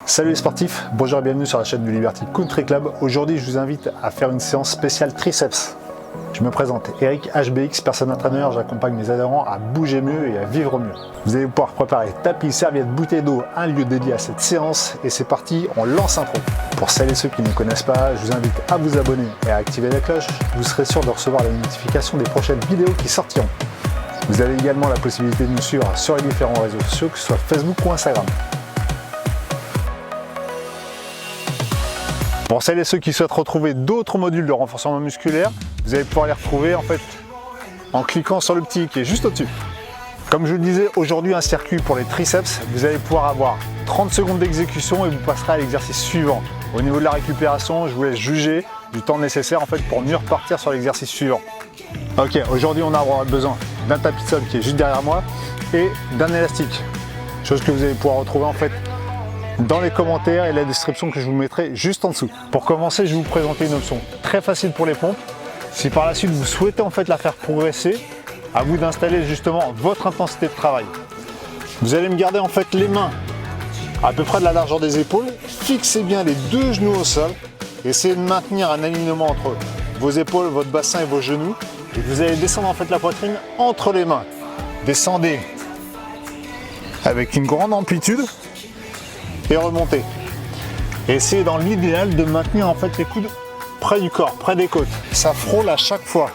Salut les sportifs, bonjour et bienvenue sur la chaîne du Liberty Country Club. Aujourd'hui, je vous invite à faire une séance spéciale triceps. Je me présente, Eric HBX, personal trainer. J'accompagne mes adhérents à bouger mieux et à vivre mieux. Vous allez pouvoir préparer tapis, serviettes, bouteilles d'eau, un lieu dédié à cette séance. Et c'est parti, on lance intro. Pour celles et ceux qui ne me connaissent pas, je vous invite à vous abonner et à activer la cloche. Vous serez sûr de recevoir les notifications des prochaines vidéos qui sortiront. Vous avez également la possibilité de nous suivre sur les différents réseaux sociaux, que ce soit Facebook ou Instagram. Pour celles et ceux qui souhaitent retrouver d'autres modules de renforcement musculaire, vous allez pouvoir les retrouver en cliquant sur le petit qui est juste au-dessus. Comme je vous le disais, aujourd'hui un circuit pour les triceps, vous allez pouvoir avoir 30 secondes d'exécution et vous passerez à l'exercice suivant. Au niveau de la récupération, je vous laisse juger du temps nécessaire pour mieux repartir sur l'exercice suivant. Ok, aujourd'hui on aura besoin d'un tapis de sol qui est juste derrière moi et d'un élastique. Chose que vous allez pouvoir retrouver dans les commentaires et la description que je vous mettrai juste en dessous. Pour commencer, je vais vous présenter une option très facile pour les pompes. Si par la suite vous souhaitez la faire progresser, à vous d'installer justement votre intensité de travail. Vous allez me garder les mains à peu près de la largeur des épaules, fixez bien les deux genoux au sol, essayez de maintenir un alignement entre vos épaules, votre bassin et vos genoux, et vous allez descendre la poitrine entre les mains. Descendez avec une grande amplitude et remontez. Essayez dans l'idéal de maintenir les coudes près du corps, près des côtes. Ça frôle à chaque fois.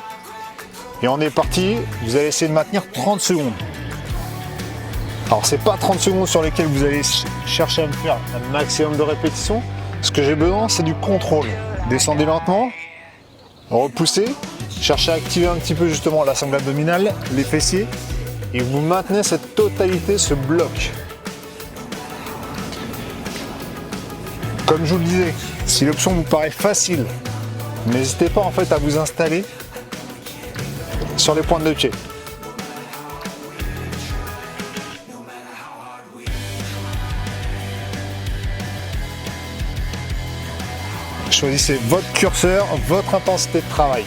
Et on est parti, vous allez essayer de maintenir 30 secondes. Alors c'est pas 30 secondes sur lesquelles vous allez chercher à me faire un maximum de répétitions. Ce que j'ai besoin, c'est du contrôle. Descendez lentement, repoussez, cherchez à activer un petit peu justement la sangle abdominale, les fessiers, et vous maintenez cette totalité, ce bloc. Comme je vous le disais, si l'option vous paraît facile, n'hésitez pas à vous installer sur les pointes de pied. Choisissez votre curseur, votre intensité de travail.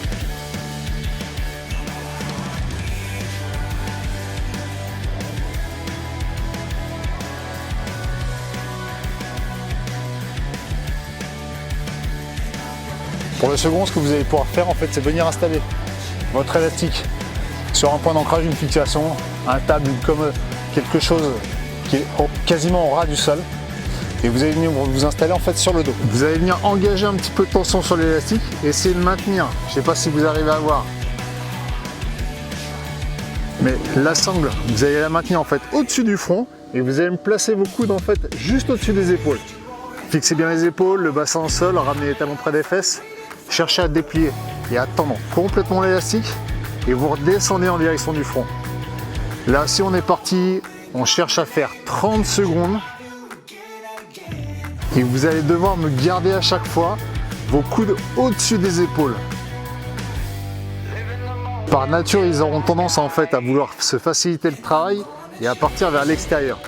Pour le second, ce que vous allez pouvoir faire, c'est venir installer votre élastique sur un point d'ancrage, une fixation, un table, une commode, quelque chose qui est quasiment au ras du sol. Et vous allez venir vous installer sur le dos. Vous allez venir engager un petit peu de tension sur l'élastique et essayer de maintenir. Je ne sais pas si vous arrivez à voir. Mais la sangle, vous allez la maintenir au-dessus du front et vous allez me placer vos coudes juste au-dessus des épaules. Fixez bien les épaules, le bassin au sol, ramenez les talons près des fesses. Cherchez à déplier et à tendre complètement l'élastique et vous redescendez en direction du front. Là, si on est parti, on cherche à faire 30 secondes et vous allez devoir me garder à chaque fois vos coudes au-dessus des épaules. Par nature, ils auront tendance à vouloir se faciliter le travail et à partir vers l'extérieur.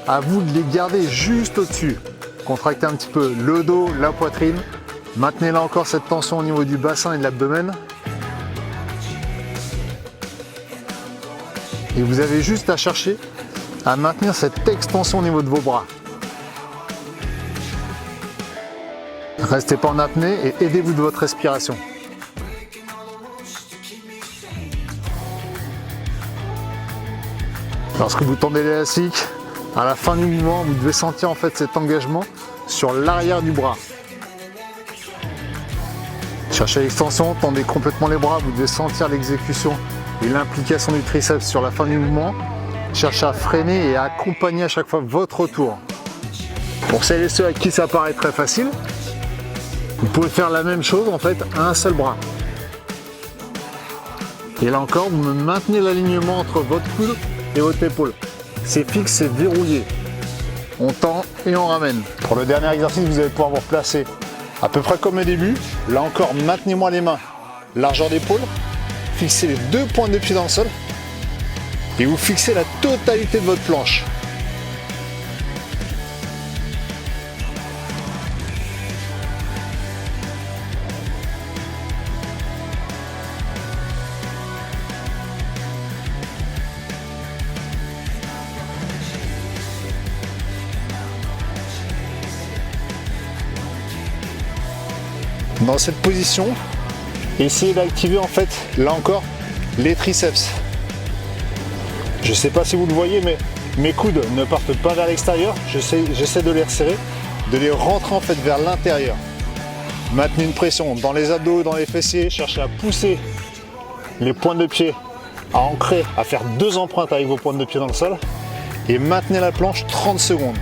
À vous de les garder juste au-dessus. Contractez un petit peu le dos, la poitrine. Maintenez là encore cette tension au niveau du bassin et de l'abdomen. Et vous avez juste à chercher à maintenir cette extension au niveau de vos bras. Restez pas en apnée et aidez-vous de votre respiration. Lorsque vous tendez l'élastique, à la fin du mouvement, vous devez sentir cet engagement sur l'arrière du bras. Cherchez l'extension, tendez complètement les bras, vous devez sentir l'exécution et l'implication du triceps sur la fin du mouvement. Cherchez à freiner et à accompagner à chaque fois votre retour. Pour celles et ceux à qui ça paraît très facile, vous pouvez faire la même chose à un seul bras. Et là encore, vous maintenez l'alignement entre votre coude et votre épaule. C'est fixe, c'est verrouillé. On tend et on ramène. Pour le dernier exercice, vous allez pouvoir vous replacer à peu près comme au début. Là encore, maintenez-moi les mains, largeur d'épaule, fixez les deux pointes de pied dans le sol et vous fixez la totalité de votre planche. dans cette position. Essayez d'activer en fait, là encore, les triceps. Je ne sais pas si vous le voyez, mais mes coudes ne partent pas vers l'extérieur. J'essaie de les resserrer, de les rentrer en fait vers l'intérieur. Maintenez une pression dans les abdos, dans les fessiers. Cherchez à pousser les pointes de pied, à ancrer, à faire 2 empreintes avec vos pointes de pied dans le sol. Et maintenez la planche 30 secondes.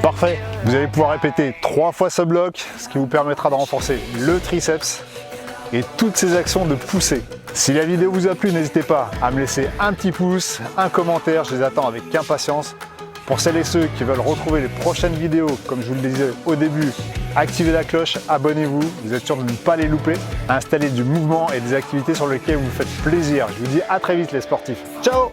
Parfait, vous allez pouvoir répéter 3 fois ce bloc, ce qui vous permettra de renforcer le triceps et toutes ces actions de poussée. Si la vidéo vous a plu, n'hésitez pas à me laisser un petit pouce, un commentaire, je les attends avec impatience. Pour celles et ceux qui veulent retrouver les prochaines vidéos, comme je vous le disais au début, activez la cloche, abonnez-vous, vous êtes sûr de ne pas les louper. Installez du mouvement et des activités sur lesquelles vous faites plaisir. Je vous dis à très vite les sportifs. Ciao!